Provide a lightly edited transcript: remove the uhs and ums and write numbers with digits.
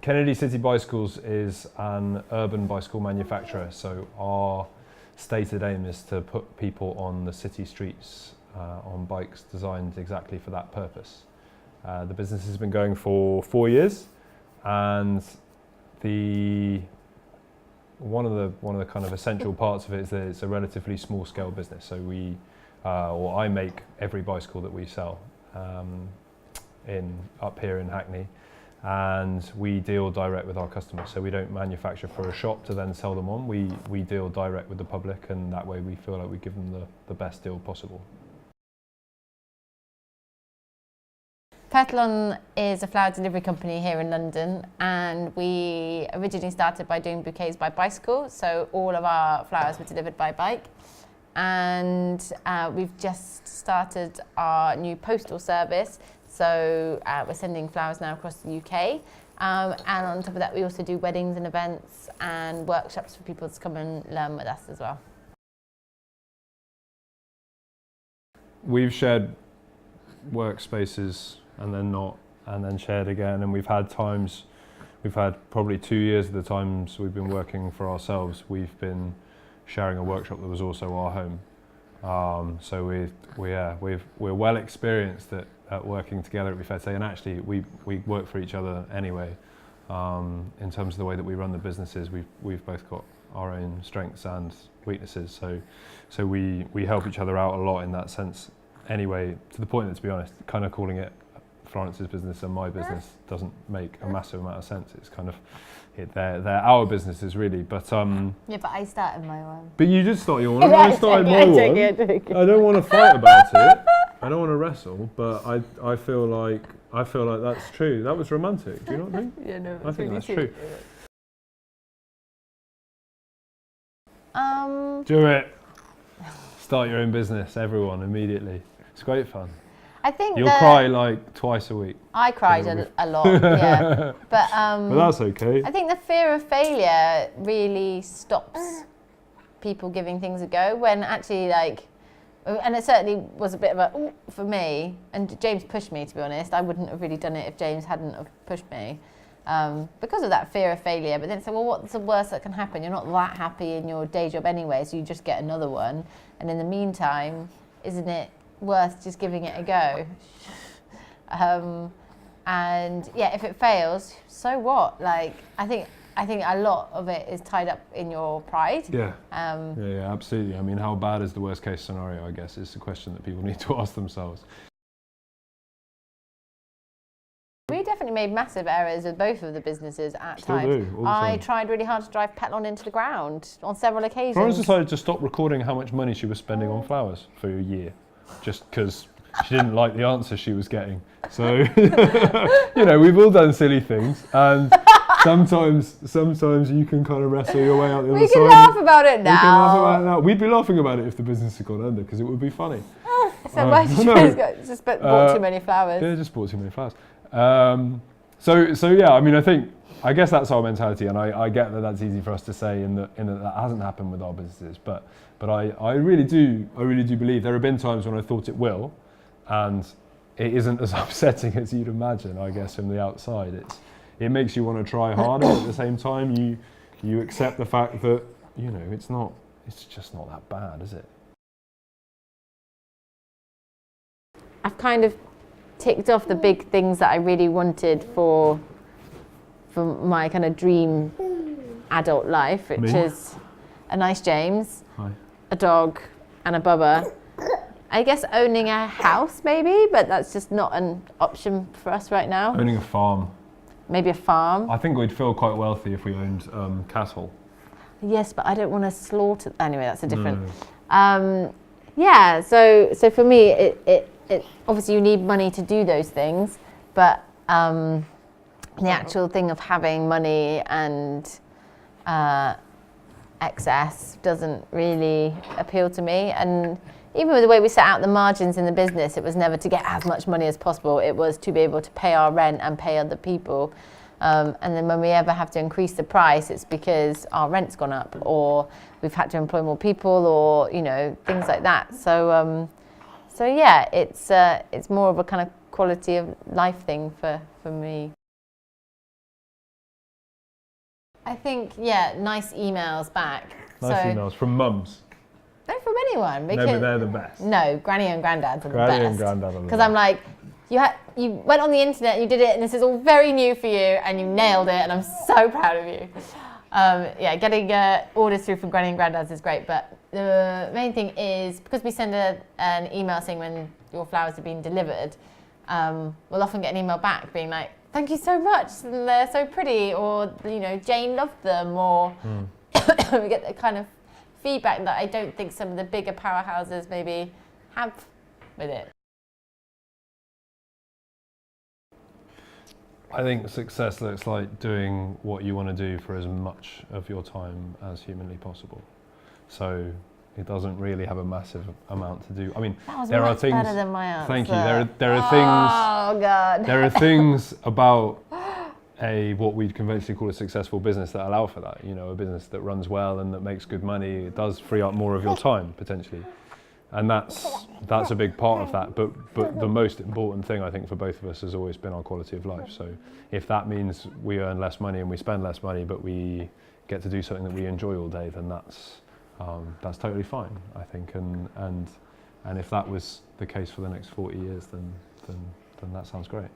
Kennedy City Bicycles is an urban bicycle manufacturer, so our stated aim is to put people on the city streets on bikes designed exactly for that purpose. The business has been going for 4 years, and one of the kind of essential parts of it is that it's a relatively small scale business. So I make every bicycle that we sell up here in Hackney, and we deal direct with our customers. So we don't manufacture for a shop to then sell them on. We deal direct with the public, and that way we feel like we give them the best deal possible. Petalon is a flower delivery company here in London, and we originally started by doing bouquets by bicycle, so all of our flowers were delivered by bike. And we've just started our new postal service, so we're sending flowers now across the UK. And on top of that, we also do weddings and events and workshops for people to come and learn with us as well. We've shared workspaces and then not, and then shared again, and we've had probably 2 years of the times we've been working for ourselves, we've been sharing a workshop that was also our home. So we're well experienced at working together, it'd be fair to say, and actually we work for each other anyway. In terms of the way that we run the businesses, we've both got our own strengths and weaknesses, so we help each other out a lot in that sense anyway, to the point that, to be honest, kind of calling it Florence's business and my business doesn't make a massive amount of sense. It's kind of they're our businesses really, but yeah, but I started my one. But you did start your one. I started my one. I don't want to fight about it. I don't want to wrestle, but I feel like that's true. That was romantic. Do you not think? Yeah, no. I think that's true. Do it. Start your own business, everyone, immediately. It's great fun. I think you'll cry like twice a week. I cried a lot, yeah. But that's okay. I think the fear of failure really stops people giving things a go, when actually, like, and it certainly was a bit of a ooh for me, and James pushed me, to be honest. I wouldn't have really done it if James hadn't have pushed me, because of that fear of failure. But then it's like, well, what's the worst that can happen? You're not that happy in your day job anyway, so you just get another one. And in the meantime, isn't it worth just giving it a go? And yeah, if it fails, so what? Like, I think a lot of it is tied up in your pride. Yeah. Yeah, absolutely. I mean, how bad is the worst case scenario, I guess, is the question that people need to ask themselves. We definitely made massive errors with both of the businesses at Still times. do, all the I time. tried really hard to drive Petalon into the ground on several occasions. Florence decided to stop recording how much money she was spending on flowers for a year, just because she didn't like the answer she was getting. So, you know, we've all done silly things, and sometimes you can kind of wrestle your way out the other side. We can laugh about it now. We can laugh about it now. We'd be laughing about it if the business had gone under, because it would be funny. So why did you just bought too many flowers? Yeah, just bought too many flowers. So yeah, I mean, I guess that's our mentality, and I get that that's easy for us to say, in that hasn't happened with our businesses, but I really do believe there have been times when I thought it will, and it isn't as upsetting as you'd imagine, I guess, from the outside. It makes you want to try harder, but at the same time you accept the fact that, you know, it's just not that bad, is it? I've kind of ticked off the big things that I really wanted for my kind of dream adult life, which is a nice James, Hi. A dog, and a Bubba. I guess owning a house maybe, but that's just not an option for us right now. Owning a farm. Maybe a farm. I think we'd feel quite wealthy if we owned cattle. Yes, but I don't want to slaughter. Anyway, that's a different. Yeah. So for me, it obviously you need money to do those things, but the actual thing of having money and excess doesn't really appeal to me. And even with the way we set out the margins in the business, it was never to get as much money as possible. It was to be able to pay our rent and pay other people. And then when we ever have to increase the price, it's because our rent's gone up, or we've had to employ more people, or, you know, things like that. So yeah, it's more of a kind of quality of life thing for me. I think, yeah, nice emails back. Nice emails from mums. No, from anyone. No, but they're the best. No, granny and granddad's are the best. Granny and granddad are the best. Because I'm like, you went on the internet, you did it, and this is all very new for you, and you nailed it, and I'm so proud of you. Yeah, getting orders through from granny and granddad's is great, but the main thing is, because we send an email saying when your flowers have been delivered, we'll often get an email back being like, thank you so much, they're so pretty, or, you know, Jane loved them, or we get the kind of feedback that I don't think some of the bigger powerhouses maybe have with it. I think success looks like doing what you want to do for as much of your time as humanly possible. So it doesn't really have a massive amount to do. I mean, That was there are much things. better than my answer. Thank you. There are things. Oh God. There are things about what we'd conventionally call a successful business that allow for that. You know, a business that runs well and that makes good money. It does free up more of your time potentially, and that's a big part of that. But the most important thing I think for both of us has always been our quality of life. So if that means we earn less money and we spend less money, but we get to do something that we enjoy all day, then that's totally fine, I think. And if that was the case for the next 40 years, then that sounds great.